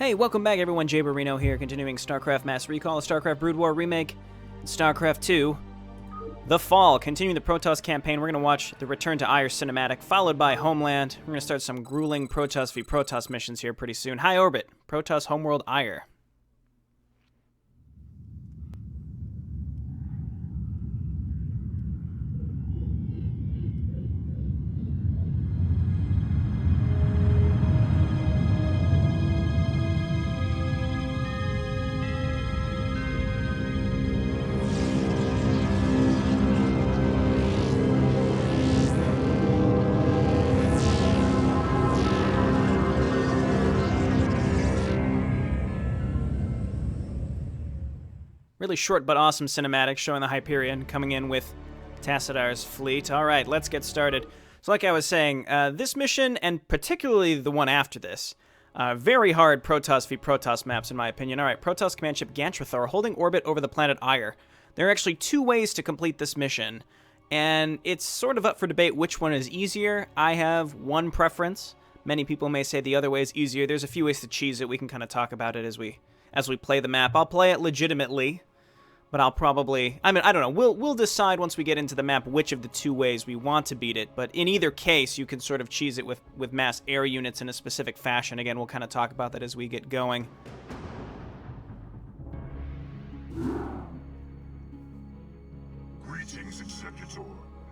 Hey, welcome back everyone, Jay Barino here, continuing StarCraft Mass Recall, StarCraft Brood War Remake, and StarCraft 2, The Fall. Continuing the Protoss campaign, we're going to watch the Return to Ire cinematic, followed by Homeland. We're going to start some grueling Protoss v Protoss missions here pretty soon. High Orbit, Protoss Homeworld Ire. Really short but awesome cinematic showing the Hyperion coming in with Tassadar's fleet. All right, let's get started. So like I was saying, this mission, and particularly the one after this, very hard Protoss v Protoss maps in my opinion. All right, Protoss command ship Gantrathor holding orbit over the planet Ire. There are actually two ways to complete this mission, and it's sort of up for debate which one is easier. I have one preference. Many people may say the other way is easier. There's a few ways to cheese it. We can kind of talk about it as we play the map. I'll play it legitimately. But I'll probably, I don't know, we'll decide once we get into the map which of the two ways we want to beat it, but in either case, you can sort of cheese it with mass air units in a specific fashion. Again, we'll kind of talk about that as we get going. Greetings, Executor,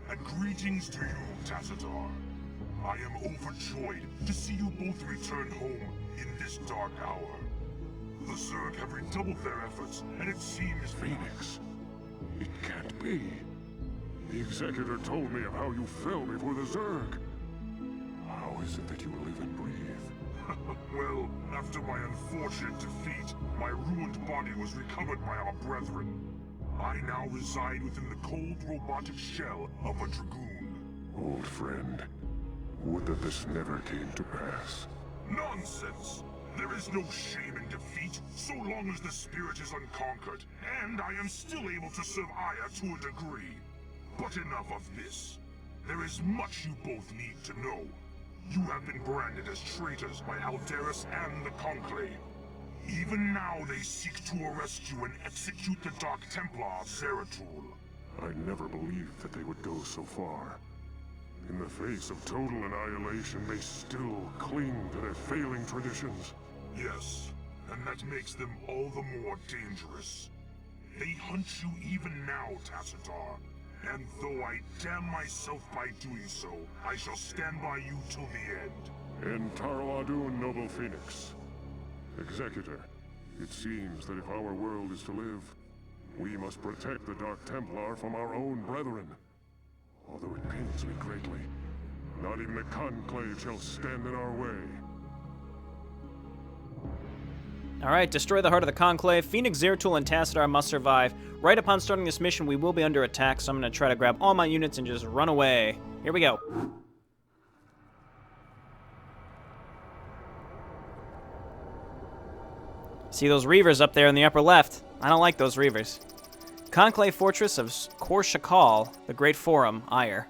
and greetings to you, Tassadar. I am overjoyed to see you both return home in this dark hour. The Zerg have redoubled their efforts, and it seems... Phoenix, it can't be. The Executor told me of how you fell before the Zerg. How is it that you live and breathe? Well, after my unfortunate defeat, my ruined body was recovered by our brethren. I now reside within the cold robotic shell of a Dragoon. Old friend, would that this never came to pass. Nonsense! There is no shame in defeat, so long as the spirit is unconquered, and I am still able to serve Aya to a degree. But enough of this. There is much you both need to know. You have been branded as traitors by Alderus and the Conclave. Even now they seek to arrest you and execute the Dark Templar Zeratul. I never believed that they would go so far. In the face of total annihilation, they still cling to their failing traditions. Yes, and that makes them all the more dangerous. They hunt you even now, Tassadar. And though I damn myself by doing so, I shall stand by you till the end. And Taro Adun, noble Phoenix. Executor, it seems that if our world is to live, we must protect the Dark Templar from our own brethren. Although it pains me greatly, not even the Conclave shall stand in our way. Alright, destroy the heart of the Conclave. Phoenix, Zeratul, and Tassadar must survive. Right upon starting this mission, we will be under attack, so I'm going to try to grab all my units and just run away. Here we go. See those Reavers up there in the upper left? I don't like those Reavers. Conclave Fortress of Kor Shakal, the Great Forum, Ire.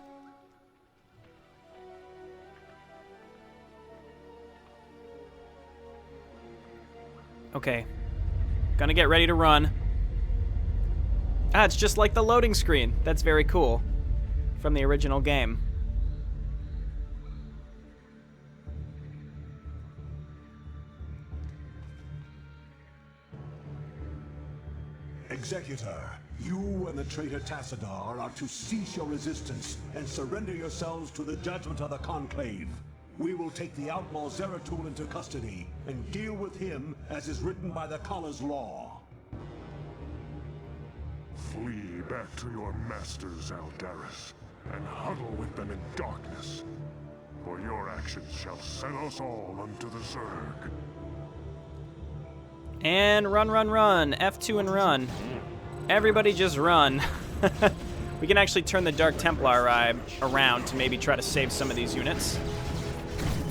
Okay. Gonna get ready to run. Ah, it's just like the loading screen. That's very cool. From the original game. Executor, you and the traitor Tassadar are to cease your resistance and surrender yourselves to the judgment of the Conclave. We will take the outlaw Zeratul into custody and deal with him as is written by the Kala's law. Flee back to your masters, Alderus, and huddle with them in darkness. For your actions shall send us all unto the Zerg. And run, run, run. F2 and run. Everybody just run. We can actually turn the Dark Templar around to maybe try to save some of these units.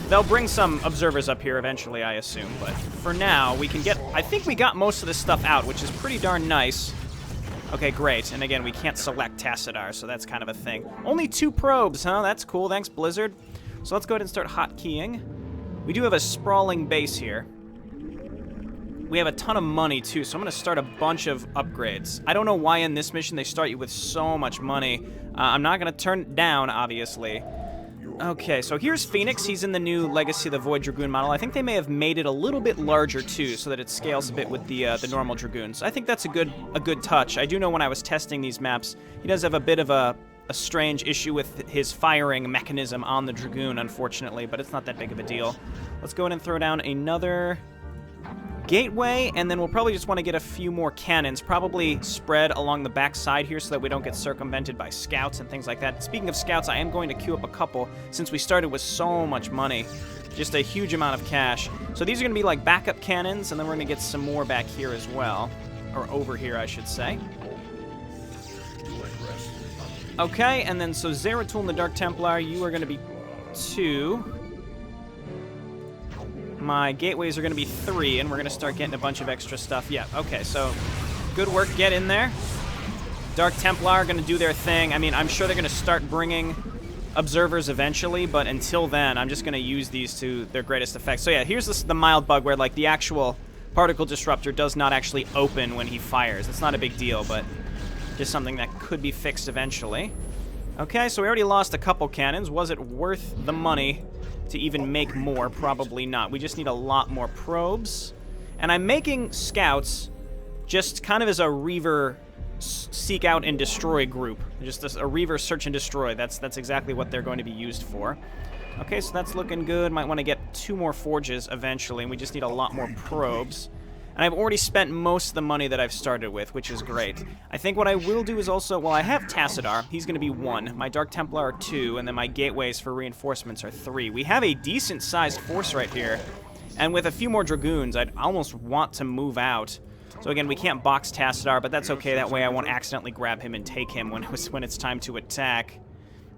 They'll bring some observers up here eventually, I assume, but for now, we can get... I think we got most of this stuff out, which is pretty darn nice. Okay, great. And again, we can't select Tassadar, so that's kind of a thing. Only 2 probes, huh? That's cool. Thanks, Blizzard. So let's go ahead and start hotkeying. We do have a sprawling base here. We have a ton of money, too, so I'm going to start a bunch of upgrades. I don't know why in this mission they start you with so much money. I'm not going to turn it down, obviously. Okay, so here's Phoenix. He's in the new Legacy of the Void Dragoon model. I think they may have made it a little bit larger, too, so that it scales a bit with the normal Dragoons. I think that's a good touch. I do know when I was testing these maps, he does have a bit of a strange issue with his firing mechanism on the Dragoon, unfortunately, but it's not that big of a deal. Let's go ahead and throw down another gateway, and then we'll probably just want to get a few more cannons, probably spread along the back side here so that we don't get circumvented by scouts and things like that. Speaking of scouts, I am going to queue up a couple since we started with so much money. Just a huge amount of cash. So these are going to be like backup cannons, and then we're going to get some more back here as well. Or over here, I should say. Okay, and then so Zeratul and the Dark Templar, you are going to be 2. My gateways are going to be 3, and we're going to start getting a bunch of extra stuff. Yeah, okay, so good work. Get in there. Dark Templar are going to do their thing. I mean, I'm sure they're going to start bringing observers eventually, but until then, I'm just going to use these to their greatest effect. So yeah, here's the mild bug where, like, the actual particle disruptor does not actually open when he fires. It's not a big deal, but just something that could be fixed eventually. Okay, so we already lost a couple cannons. Was it worth the money to even make more? Probably not. We just need a lot more probes. And I'm making scouts just kind of as a Reaver seek out and destroy group. Just a Reaver search and destroy. That's exactly what they're going to be used for. Okay, so that's looking good. Might want to get 2 more forges eventually, and we just need a lot more probes. And I've already spent most of the money that I've started with, which is great. I think what I will do is also, well, I have Tassadar. He's going to be 1. My Dark Templar are 2, and then my gateways for reinforcements are 3. We have a decent-sized force right here. And with a few more Dragoons, I'd almost want to move out. So again, we can't box Tassadar, but that's okay. That way I won't accidentally grab him and take him when it's time to attack.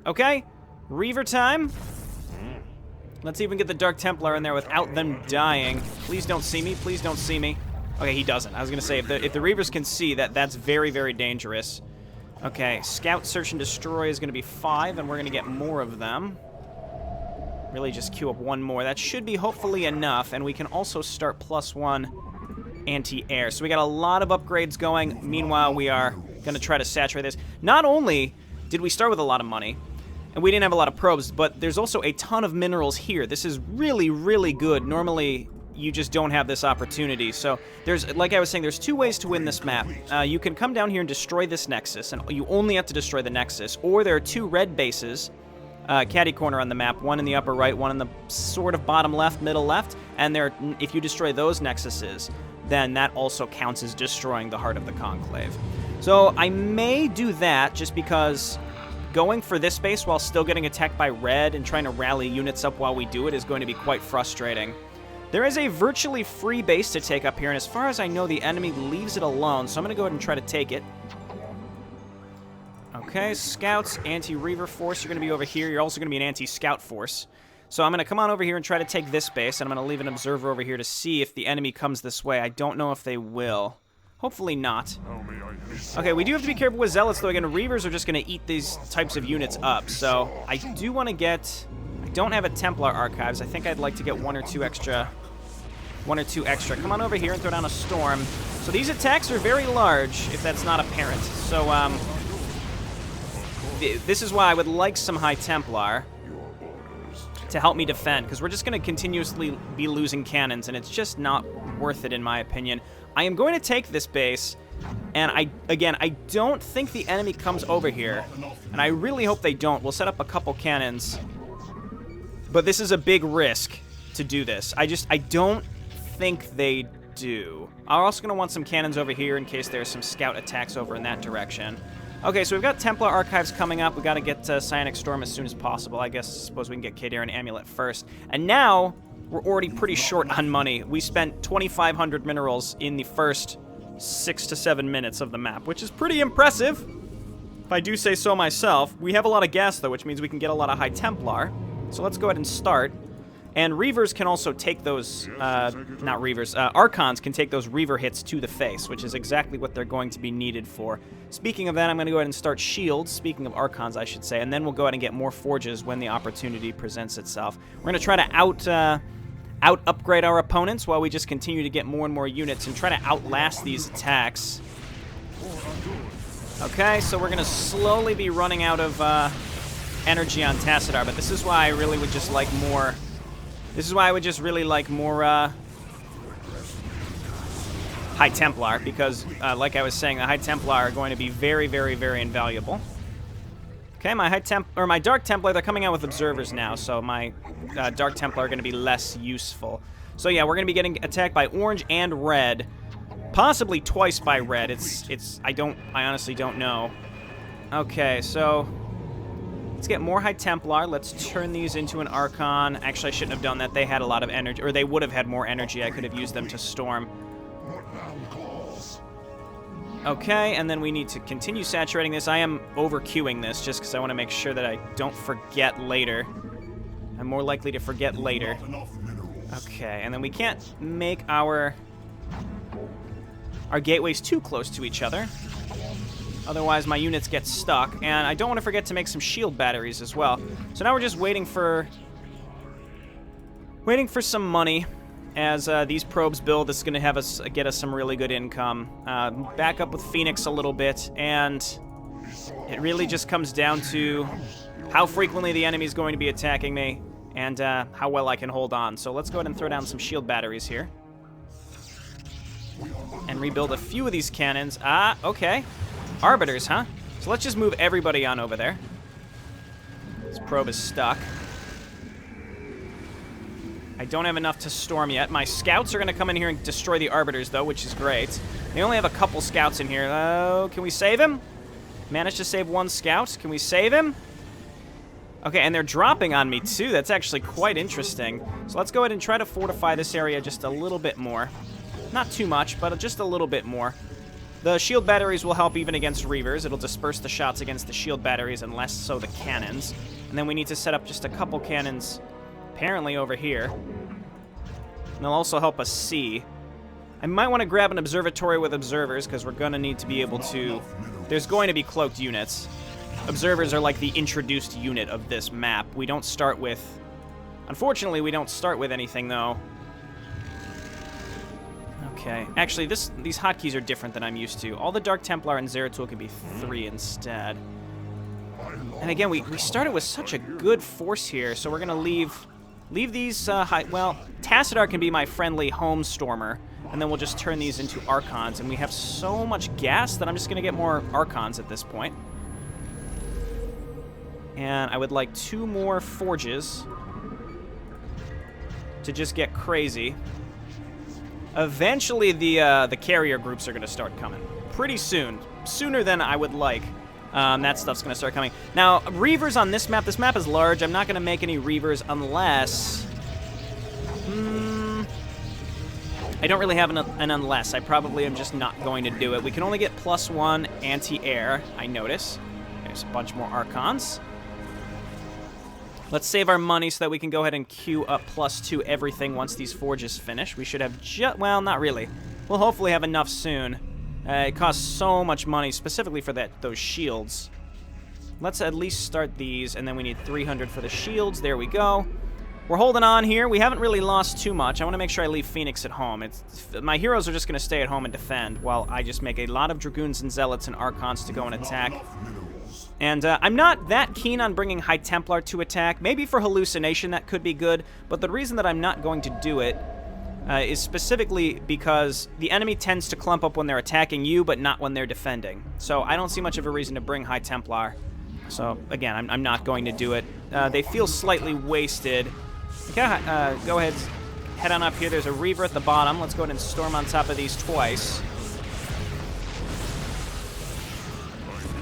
Okay, Reaver time. Let's even get the Dark Templar in there without them dying. Please don't see me. Please don't see me. Okay, he doesn't. I was going to say, if the Reavers can see, that's very, very dangerous. Okay, Scout, Search, and Destroy is going to be 5, and we're going to get more of them. Really just queue up 1 more. That should be hopefully enough, and we can also start +1 anti-air. So we got a lot of upgrades going. Meanwhile, we are going to try to saturate this. Not only did we start with a lot of money, and we didn't have a lot of probes, but there's also a ton of minerals here. This is really, really good. Normally, you just don't have this opportunity. So there's, like I was saying, there's 2 ways to win this map. You can come down here and destroy this nexus, and you only have to destroy the nexus. Or there are 2 red bases, catty corner on the map, one in the upper right, one in the sort of bottom left, middle left, and if you destroy those nexuses, then that also counts as destroying the heart of the Conclave. So I may do that just because going for this base while still getting attacked by red and trying to rally units up while we do it is going to be quite frustrating. There is a virtually free base to take up here, and as far as I know, the enemy leaves it alone, so I'm going to go ahead and try to take it. Okay, Scouts, Anti-Reaver force, you're going to be over here. You're also going to be an Anti-Scout force. So I'm going to come on over here and try to take this base, and I'm going to leave an observer over here to see if the enemy comes this way. I don't know if they will. Hopefully not. Okay, we do have to be careful with Zealots, though. Again, Reavers are just going to eat these types of units up, so I do want to get... I don't have a Templar Archives. I think I'd like to get 1 or 2 extra. Come on over here and throw down a Storm. So these attacks are very large, if that's not apparent. So, this is why I would like some High Templar to help me defend, because we're just going to continuously be losing cannons, and it's just not worth it, in my opinion. I am going to take this base, and I don't think the enemy comes over here, and I really hope they don't. We'll set up a couple cannons, but this is a big risk to do this. I don't think they do. I'm also going to want some cannons over here in case there's some scout attacks over in that direction. Okay, so we've got Templar Archives coming up. We've got to get Psionic Storm as soon as possible. I suppose we can get Khaydarin Amulet first. And now, we're already pretty short on money. We spent 2,500 minerals in the first 6 to 7 minutes of the map, which is pretty impressive, if I do say so myself. We have a lot of gas, though, which means we can get a lot of High Templar. So let's go ahead and start. And Reavers can also take those, not Reavers, Archons can take those Reaver hits to the face, which is exactly what they're going to be needed for. Speaking of that, I'm going to go ahead and start Shields, speaking of Archons, I should say, and then we'll go ahead and get more Forges when the opportunity presents itself. We're going to try to out-upgrade our opponents while we just continue to get more and more units and try to outlast these attacks. Okay, so we're going to slowly be running out of energy on Tassadar, but this is why I really would just like more... This is why I would just really like more High Templar, because, like I was saying, the High Templar are going to be very, very, very invaluable. Okay, my Dark Templar, they're coming out with observers now, so my Dark Templar are going to be less useful. So yeah, we're going to be getting attacked by orange and red. Possibly twice by red. I honestly don't know. Okay, so let's get more High Templar. Let's turn these into an Archon. Actually, I shouldn't have done that. They had a lot of energy, or they would have had more energy. I could have used them to storm. Okay, and then we need to continue saturating this. I am over-queuing this just because I want to make sure that I don't forget later. I'm more likely to forget later. Okay, and then we can't make our gateways too close to each other. Otherwise, my units get stuck. And I don't want to forget to make some shield batteries as well. So now we're just waiting for some money. As these probes build, this is going to get us some really good income. Back up with Phoenix a little bit, and it really just comes down to how frequently the enemy is going to be attacking me and how well I can hold on. So let's go ahead and throw down some shield batteries here. And rebuild a few of these cannons. Ah, okay. Arbiters, huh? So let's just move everybody on over there. This probe is stuck. I don't have enough to storm yet. My scouts are going to come in here and destroy the Arbiters, though, which is great. They only have a couple scouts in here. Oh, can we save him? Managed to save one scout. Can we save him? Okay, and they're dropping on me, too. That's actually quite interesting. So let's go ahead and try to fortify this area just a little bit more. Not too much, but just a little bit more. The shield batteries will help even against Reavers. It'll disperse the shots against the shield batteries and less so the cannons. And then we need to set up just a couple cannons, apparently over here. And they'll also help us see. I might want to grab an observatory with observers, because we're going to need to be able to... There's going to be cloaked units. Observers are like the introduced unit of this map. We don't start with... Unfortunately, we don't start with anything, though. Okay. Actually, these hotkeys are different than I'm used to. All the Dark Templar and Zeratul can be 3 instead. And again, we started with such a good force here, so we're going to leave these well, Tassadar can be my friendly home stormer, and then we'll just turn these into Archons, and we have so much gas that I'm just going to get more Archons at this point. And I would like 2 more forges to just get crazy. Eventually, the carrier groups are going to start coming. Pretty soon. Sooner than I would like. That stuff's going to start coming. Now, Reavers on this map is large. I'm not going to make any Reavers unless... I don't really have an unless. I probably am just not going to do it. We can only get +1 anti-air, I notice. There's a bunch more Archons. Let's save our money so that we can go ahead and queue up +2 everything once these forges finish. We should have well, not really. We'll hopefully have enough soon. It costs so much money, specifically for those shields. Let's at least start these, and then we need 300 for the shields. There we go. We're holding on here. We haven't really lost too much. I want to make sure I leave Phoenix at home. My heroes are just going to stay at home and defend, while I just make a lot of Dragoons and Zealots and Archons to go and attack. And I'm not that keen on bringing High Templar to attack. Maybe for hallucination that could be good, but the reason that I'm not going to do it is specifically because the enemy tends to clump up when they're attacking you, but not when they're defending. So I don't see much of a reason to bring High Templar. So again, I'm not going to do it. They feel slightly wasted. Okay, go ahead, head on up here. There's a Reaver at the bottom. Let's go ahead and storm on top of these twice.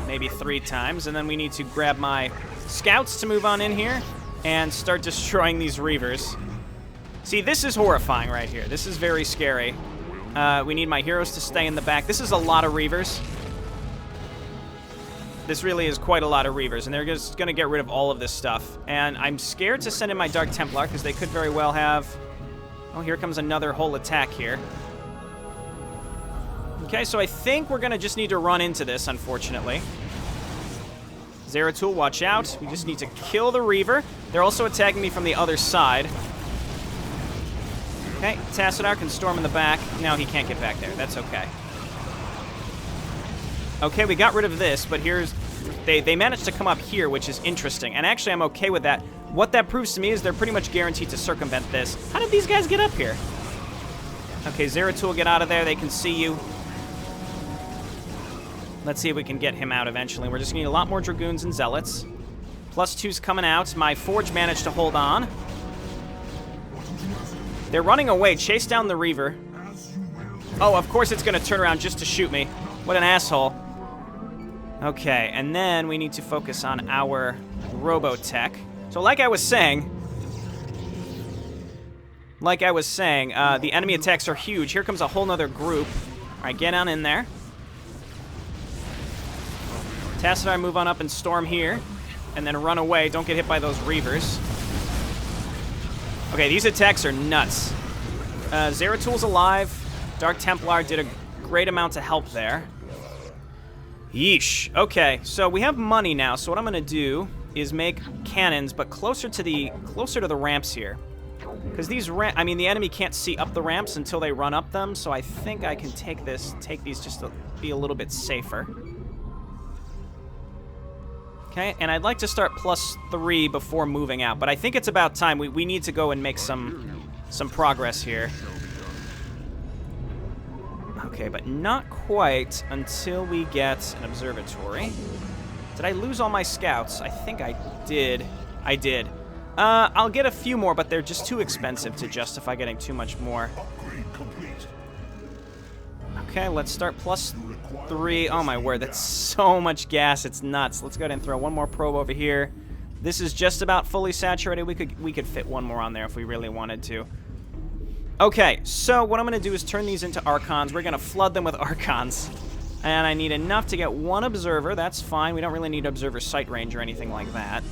Maybe 3 times, and then we need to grab my scouts to move on in here and start destroying these Reavers. See, this is horrifying right here. This is very scary. We need my heroes to stay in the back. This is a lot of Reavers. This really is quite a lot of Reavers, and they're just going to get rid of all of this stuff. And I'm scared to send in my Dark Templar, because they could very well have... Oh, here comes another whole attack here. Okay, so I think we're going to just need to run into this, unfortunately. Zeratul, watch out. We just need to kill the Reaver. They're also attacking me from the other side. Okay, Tassadar can storm in the back. No, he can't get back there. That's okay. Okay, we got rid of this, but here's... They managed to come up here, which is interesting. And actually, I'm okay with that. What that proves to me is they're pretty much guaranteed to circumvent this. How did these guys get up here? Okay, Zeratul, get out of there. They can see you. Let's see if we can get him out eventually. We're just going to need a lot more Dragoons and Zealots. +2's coming out. My Forge managed to hold on. They're running away. Chase down the Reaver. Oh, of course it's going to turn around just to shoot me. What an asshole. Okay, and then we need to focus on our Robotech. So like I was saying, the enemy attacks are huge. Here comes a whole nother group. All right, get on in there. Tassadar, move on up and storm here. And then run away. Don't get hit by those Reavers. Okay, these attacks are nuts. Zeratul's alive. Dark Templar did a great amount to help there. Yeesh. Okay, so we have money now. So what I'm going to do is make cannons, but closer to the ramps here. Because these the enemy can't see up the ramps until they run up them. So I think I can take these just to be a little bit safer. Okay, and I'd like to start +3 before moving out, but I think it's about time. We need to go and make some progress here. Okay, but not quite until we get an observatory. Did I lose all my scouts? I think I did. I did. I'll get a few more, but they're just too expensive to justify getting too much more. Okay, let's start +3. Oh my word, that's so much gas. It's nuts. Let's go ahead and throw one more probe over here. This is just about fully saturated. We could fit one more on there if we really wanted to. Okay, so what I'm going to do is turn these into Archons. We're going to flood them with Archons. And I need enough to get one Observer. That's fine. We don't really need Observer sight range or anything like that.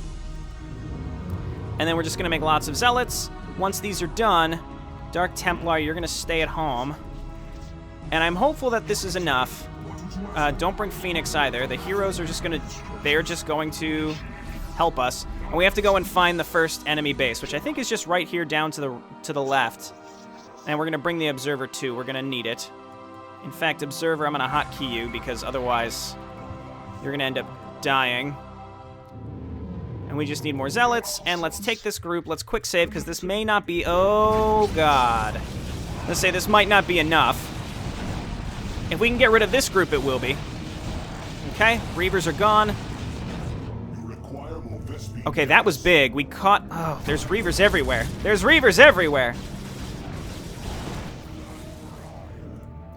And then we're just going to make lots of Zealots. Once these are done, Dark Templar, you're going to stay at home. And I'm hopeful that this is enough. Don't bring Phoenix either. The heroes are just going to help us. And we have to go and find the first enemy base, which I think is just right here down to the left. And we're going to bring the Observer too. We're going to need it. In fact, Observer, I'm going to hotkey you because otherwise you're going to end up dying. And we just need more Zealots. And let's take this group. Let's quick save because this may not be... Oh, God. Let's say this might not be enough. If we can get rid of this group, it will be. Okay, Reavers are gone. Okay, that was big. We caught... Oh, there's Reavers everywhere. There's Reavers everywhere.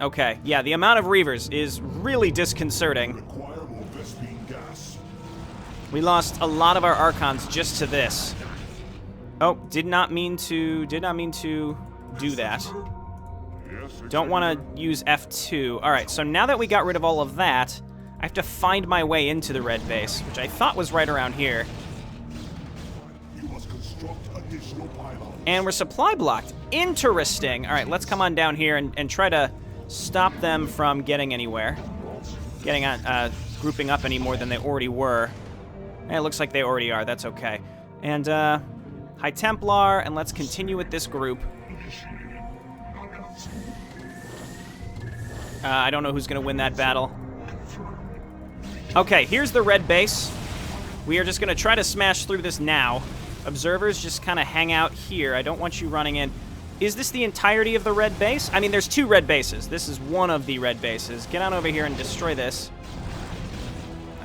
Okay, yeah, the amount of Reavers is really disconcerting. We lost a lot of our Archons just to this. Oh, did not mean to do that. Don't want to use F2. All right, so now that we got rid of all of that, I have to find my way into the red base, which I thought was right around here. And we're supply blocked. Interesting. All right, let's come on down here and try to stop them from getting anywhere. Grouping up any more than they already were. And it looks like they already are. That's okay. And High Templar, and let's continue with this group. I don't know who's going to win that battle. Okay, here's the red base. We are just going to try to smash through this now. Observers just kind of hang out here. I don't want you running in. Is this the entirety of the red base? I mean, there's 2 red bases. This is one of the red bases. Get on over here and destroy this.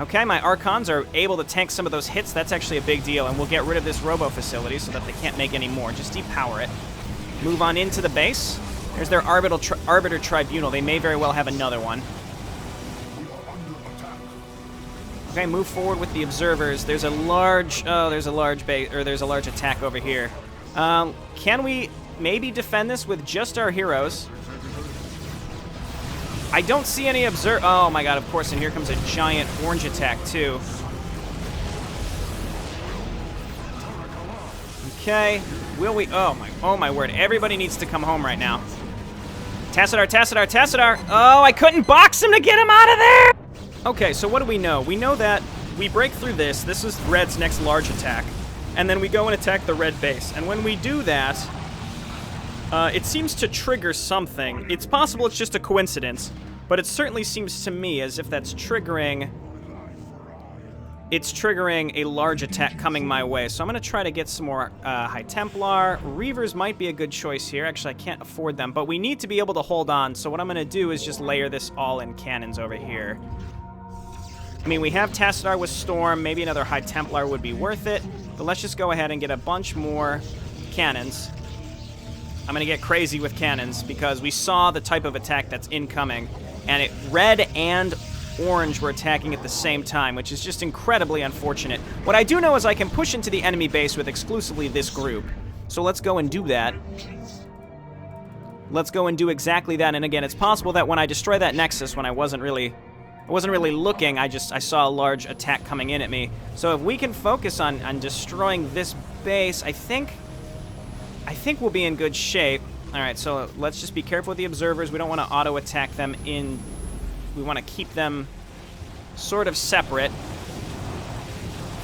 Okay, my Archons are able to tank some of those hits. That's actually a big deal, and we'll get rid of this Robo facility so that they can't make any more. Just depower it. Move on into the base. There's their Arbiter Tribunal. They may very well have another one. Okay, move forward with the Observers. There's a large... Oh, there's a large base, or there's a large attack over here. Can we maybe defend this with just our heroes? I don't see any Oh my god, of course, and here comes a giant orange attack, too. Okay, will we... Oh my word, everybody needs to come home right now. Tassadar, Tassadar, Tassadar! Oh, I couldn't box him to get him out of there! Okay, so what do we know? We know that we break through this. This is Red's next large attack. And then we go and attack the red base. And when we do that, It seems to trigger something. It's possible it's just a coincidence, but it certainly seems to me as if that's triggering... It's triggering a large attack coming my way. So I'm going to try to get some more High Templar. Reavers might be a good choice here. Actually, I can't afford them, but we need to be able to hold on. So what I'm going to do is just layer this all in cannons over here. I mean, we have Tassadar with Storm. Maybe another High Templar would be worth it. But let's just go ahead and get a bunch more cannons. I'm going to get crazy with cannons because we saw the type of attack that's incoming. And red and orange were attacking at the same time, which is just incredibly unfortunate. What I do know is I can push into the enemy base with exclusively this group. So let's go and do that. Let's go and do exactly that. And again, it's possible that when I destroy that Nexus, when I wasn't really looking, I saw a large attack coming in at me. So if we can focus on destroying this base, I think we'll be in good shape. All right, so let's just be careful with the observers. We don't want to auto-attack them in... We want to keep them sort of separate.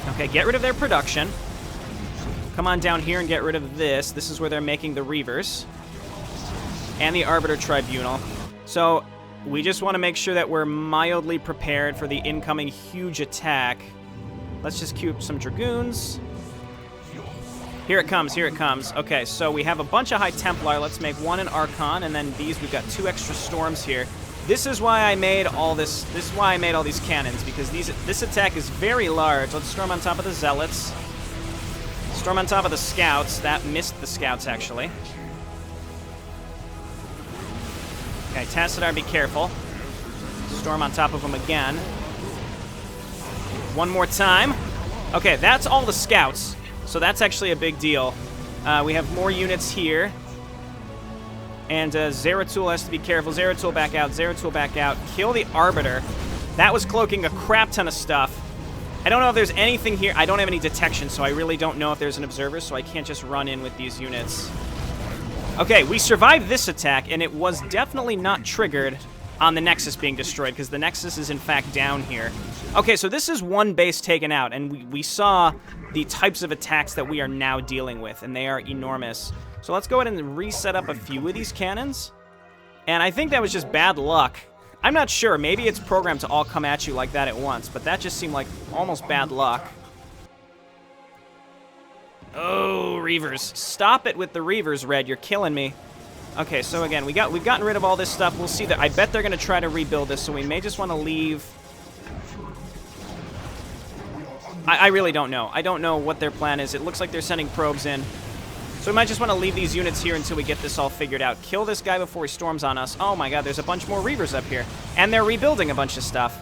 Okay, get rid of their production. Come on down here and get rid of this. This is where they're making the Reavers. And the Arbiter Tribunal. So we just want to make sure that we're mildly prepared for the incoming huge attack. Let's just queue up some Dragoons. Here it comes, here it comes. Okay, so we have a bunch of High Templar. Let's make one an Archon, and then these, we've got 2 extra Storms here. This is why I made all this. This is why I made all these cannons, because this attack is very large. Let's storm on top of the Zealots. Storm on top of the Scouts. That missed the Scouts, actually. Okay, Tassadar, be careful. Storm on top of them again. One more time. Okay, that's all the Scouts, so that's actually a big deal. We have more units here. And Zeratul has to be careful. Zeratul back out. Zeratul back out. Kill the Arbiter. That was cloaking a crap ton of stuff. I don't know if there's anything here. I don't have any detection, so I really don't know if there's an observer, so I can't just run in with these units. Okay, we survived this attack, and it was definitely not triggered on the Nexus being destroyed, because the Nexus is, in fact, down here. Okay, so this is one base taken out, and we saw the types of attacks that we are now dealing with, and they are enormous. So let's go ahead and reset up a few of these cannons. And I think that was just bad luck. I'm not sure. Maybe it's programmed to all come at you like that at once, but that just seemed like almost bad luck. Oh, Reavers. Stop it with the Reavers, Red. You're killing me. Okay, so again, we've gotten rid of all this stuff. We'll see that. I bet they're going to try to rebuild this, so we may just want to leave. I really don't know. I don't know what their plan is. It looks like they're sending probes in. So we might just want to leave these units here until we get this all figured out. Kill this guy before he storms on us. Oh my god, there's a bunch more Reavers up here. And they're rebuilding a bunch of stuff.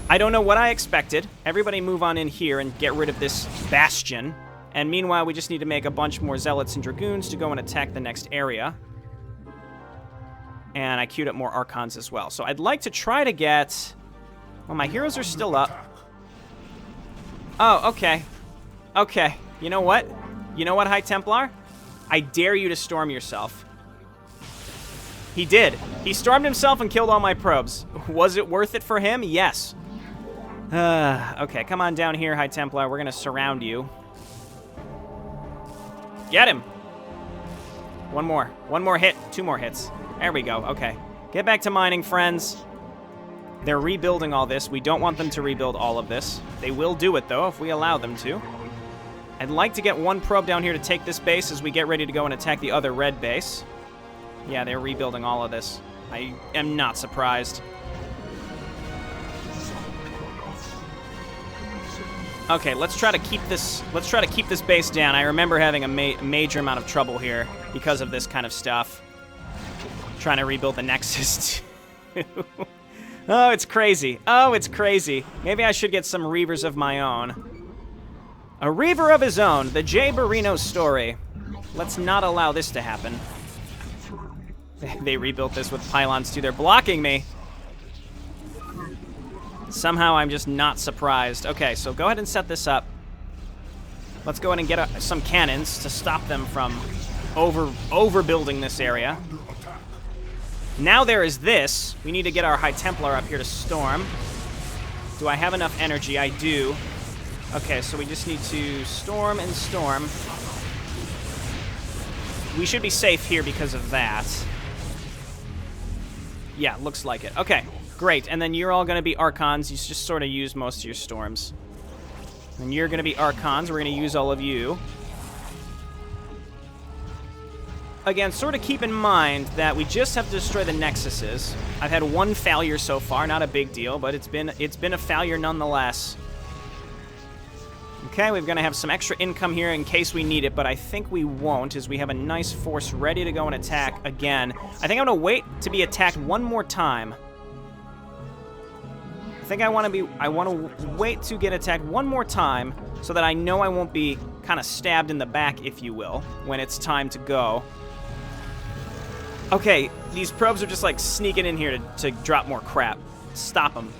I don't know what I expected. Everybody move on in here and get rid of this bastion. And meanwhile, we just need to make a bunch more Zealots and Dragoons to go and attack the next area. And I queued up more Archons as well. So I'd like to try to get... Well, my heroes are still up. Oh, okay. Okay. You know what? You know what, High Templar? I dare you to storm yourself. He did. He stormed himself and killed all my probes. Was it worth it for him? Yes. Okay, come on down here, High Templar. We're going to surround you. Get him. One more. One more hit. 2 more hits. There we go. Okay. Get back to mining, friends. They're rebuilding all this. We don't want them to rebuild all of this. They will do it, though, if we allow them to. I'd like to get one probe down here to take this base as we get ready to go and attack the other red base. Yeah, they're rebuilding all of this. I am not surprised. Okay, let's try to keep this. Let's try to keep this base down. I remember having a major amount of trouble here because of this kind of stuff. Trying to rebuild the Nexus. Oh, it's crazy. Oh, it's crazy. Maybe I should get some Reavers of my own. A Reaver of his own, the Jay Barrino story. Let's not allow this to happen. They rebuilt this with pylons too. They're blocking me. Somehow I'm just not surprised. Okay, so go ahead and set this up. Let's go ahead and get some cannons to stop them from overbuilding this area. Now there is this. We need to get our High Templar up here to storm. Do I have enough energy? I do. Okay, so we just need to storm and storm. we should be safe here because of that. Yeah, looks like it. Okay, great. And then you're all going to be Archons. You just sort of use most of your storms. And you're going to be Archons. We're going to use all of you. Again, sort of keep in mind that we just have to destroy the Nexuses. I've had one failure so far, not a big deal, but it's been a failure nonetheless. Okay, we're going to have some extra income here in case we need it, but I think we won't, as we have a nice force ready to go and attack again. I think I'm going to wait to be attacked one more time. I think I want to wait to get attacked one more time so that I know I won't be kind of stabbed in the back, if you will, when it's time to go. Okay, these probes are just like sneaking in here to drop more crap. Stop them.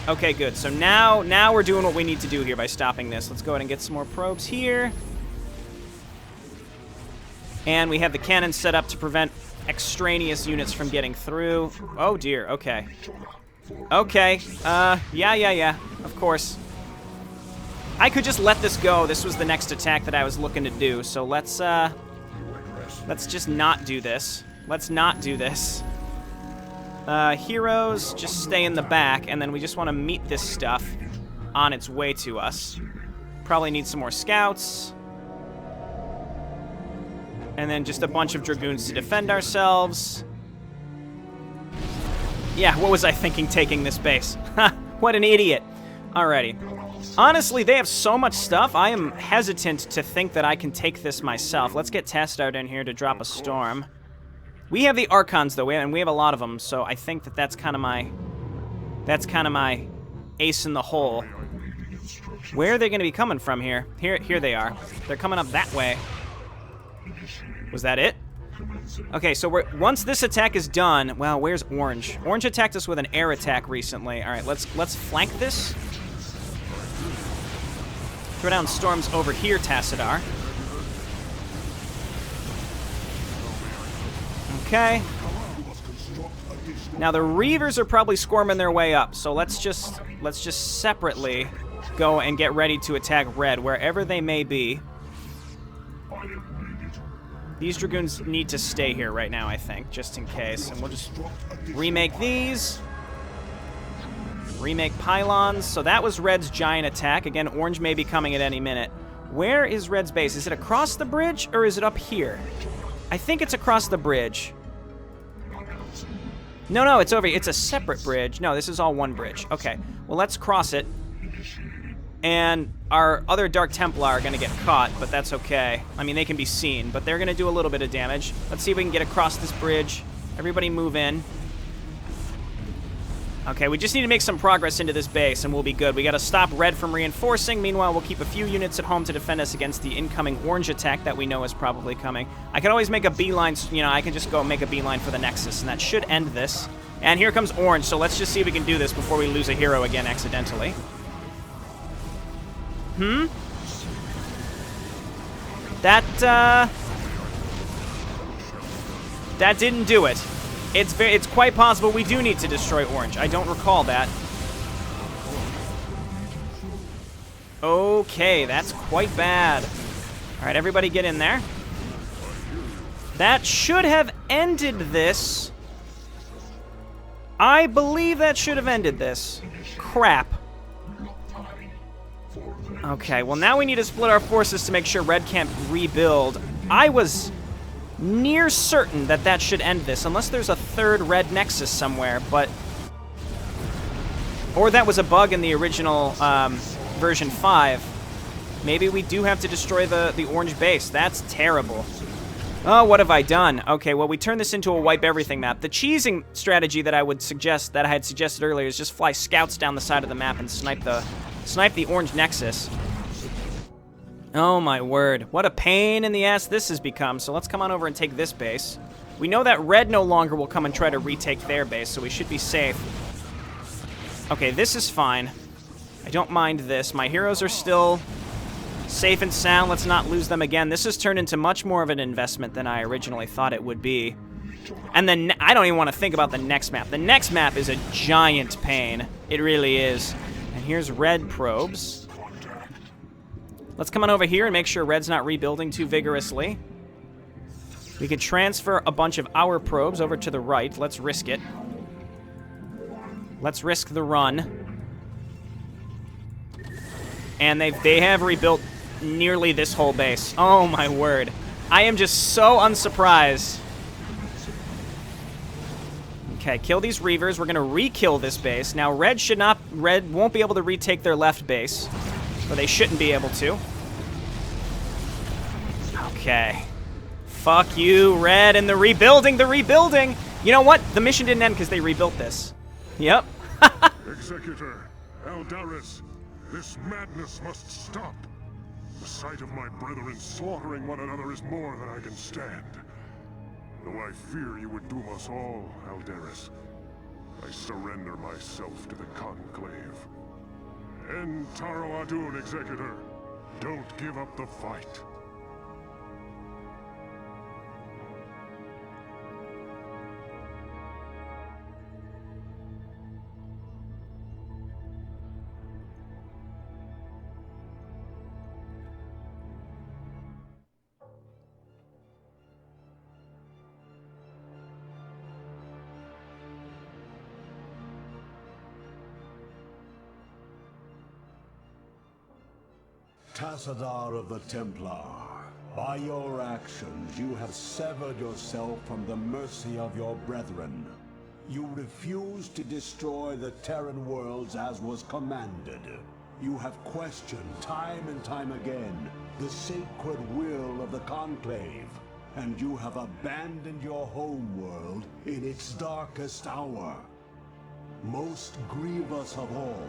Okay, good. So now we're doing what we need to do here by stopping this. Let's go ahead and get some more probes here. And we have the cannon set up to prevent extraneous units from getting through. Oh dear, okay. Okay, yeah, of course. I could just let this go. This was the next attack that I was looking to do, so let's just not do this. Let's not do this. Heroes, just stay in the back, and then we just want to meet this stuff on its way to us. Probably need some more scouts. And then just a bunch of dragoons to defend ourselves. Yeah, what was I thinking taking this base? What an idiot. Alrighty. Honestly, they have so much stuff, I am hesitant to think that I can take this myself. Let's get Tassadar in here to drop a storm. We have the Archons, though, and we have a lot of them, so I think that that's kind of my ace in the hole. Where are they going to be coming from here? Here they are. They're coming up that way. Was that it? Okay, so once this attack is done, well, where's Orange? Orange attacked us with an air attack recently. All right, let's flank this. Throw down storms over here, Tassadar. Okay. Now the Reavers are probably squirming their way up, so let's just separately go and get ready to attack Red wherever they may be. These Dragoons need to stay here right now, I think, just in case. And we'll just remake these. Remake pylons. So that was Red's giant attack. Again, Orange may be coming at any minute. Where is Red's base? Is it across the bridge or is it up here? I think it's across the bridge. No, it's over here. It's a separate bridge. No, this is all one bridge. Okay, well, let's cross it. And our other Dark Templar are going to get caught, but that's okay. I mean, they can be seen, but they're going to do a little bit of damage. Let's see if we can get across this bridge. Everybody move in. Okay, we just need to make some progress into this base, and we'll be good. We got to stop Red from reinforcing. Meanwhile, we'll keep a few units at home to defend us against the incoming Orange attack that we know is probably coming. I can always make a beeline, I can just go make a beeline for the Nexus, and that should end this. And here comes Orange, so let's just see if we can do this before we lose a hero again accidentally. That didn't do it. It's quite possible we do need to destroy Orange. I don't recall that. Okay, that's quite bad. All right, everybody get in there. That should have ended this. I believe that should have ended this. Crap. Okay, well now we need to split our forces to make sure Red can't rebuild. I was near certain that that should end this, unless there's a third Red Nexus somewhere, but... Or that was a bug in the original version 5. Maybe we do have to destroy the Orange base. That's terrible. Oh, what have I done? Okay, well, we turn this into a wipe everything map. The cheesing strategy that I would suggest, that I had suggested earlier, is just fly scouts down the side of the map and snipe the Orange Nexus. Oh my word, what a pain in the ass this has become. So let's come on over and take this base. We know that Red no longer will come and try to retake their base, so we should be safe. Okay, this is fine. I don't mind this. My heroes are still safe and sound. Let's not lose them again. This has turned into much more of an investment than I originally thought it would be. And then I don't even want to think about the next map. The next map is a giant pain. It really is. And here's Red probes. Let's come on over here and make sure Red's not rebuilding too vigorously. We can transfer a bunch of our probes over to the right. Let's risk it. Let's risk the run. And they have rebuilt nearly this whole base. Oh my word. I am just so unsurprised. Okay, kill these Reavers. We're gonna re-kill this base. Now Red won't be able to retake their left base. Or they shouldn't be able to. Okay. Fuck you, Red, and the rebuilding, You know what? The mission didn't end because they rebuilt this. Yep. Executor, Aldaris, this madness must stop. The sight of my brethren slaughtering one another is more than I can stand. Though I fear you would doom us all, Aldaris, I surrender myself to the Conclave. End Taro Adun, Executor. Don't give up the fight. Tassadar of the Templar, by your actions you have severed yourself from the mercy of your brethren. You refused to destroy the Terran worlds as was commanded. You have questioned time and time again the sacred will of the Conclave, and you have abandoned your home world in its darkest hour. Most grievous of all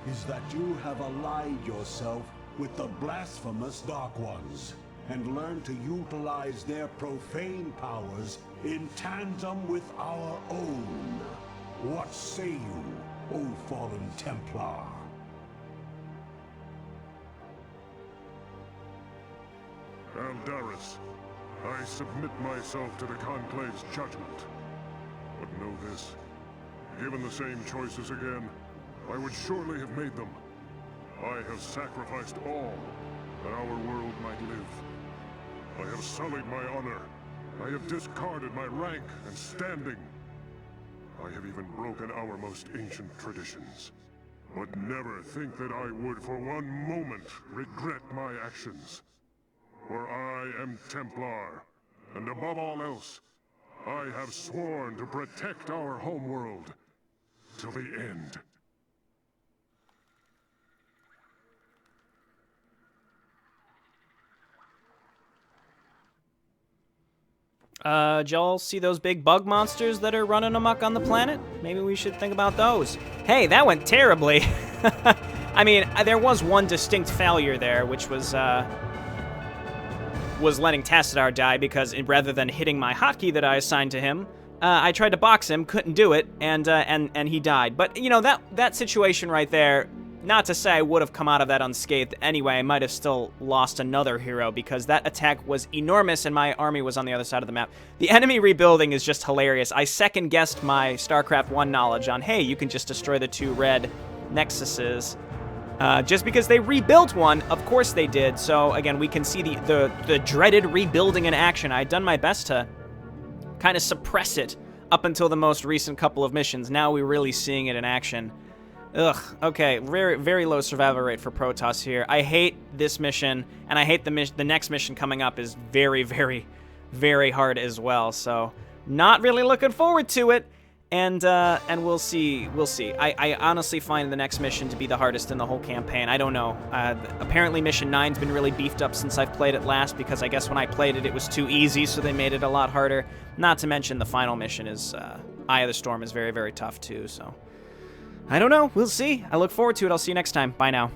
is that you have allied yourself with the blasphemous Dark Ones, and learn to utilize their profane powers in tandem with our own. What say you, O fallen Templar? Aldaris, I submit myself to the Conclave's judgment. But know this, given the same choices again, I would surely have made them. I have sacrificed all that our world might live. I have sullied my honor. I have discarded my rank and standing. I have even broken our most ancient traditions. But never think that I would for one moment regret my actions. For I am Templar, and above all else, I have sworn to protect our homeworld till the end. Did y'all see those big bug monsters that are running amok on the planet? Maybe we should think about those. Hey, that went terribly. I mean, there was one distinct failure there, which was letting Tassadar die, because rather than hitting my hotkey that I assigned to him, I tried to box him, couldn't do it, and he died. But, you know, that situation right there, not to say I would have come out of that unscathed anyway, I might have still lost another hero, because that attack was enormous and my army was on the other side of the map. The enemy rebuilding is just hilarious. I second-guessed my StarCraft 1 knowledge on, hey, you can just destroy the 2 red Nexuses. Just because they rebuilt one, of course they did. So, again, we can see the dreaded rebuilding in action. I had done my best to kind of suppress it up until the most recent couple of missions. Now we're really seeing it in action. Ugh, okay, very, very low survival rate for Protoss here. I hate this mission, and I hate the next mission coming up is very, very, very hard as well. So, not really looking forward to it. And we'll see. I honestly find the next mission to be the hardest in the whole campaign. I don't know. Apparently Mission 9's been really beefed up since I've played it last, because I guess when I played it, it was too easy, so they made it a lot harder. Not to mention the final mission is, Eye of the Storm is very, very tough too, so. I don't know. We'll see. I look forward to it. I'll see you next time. Bye now.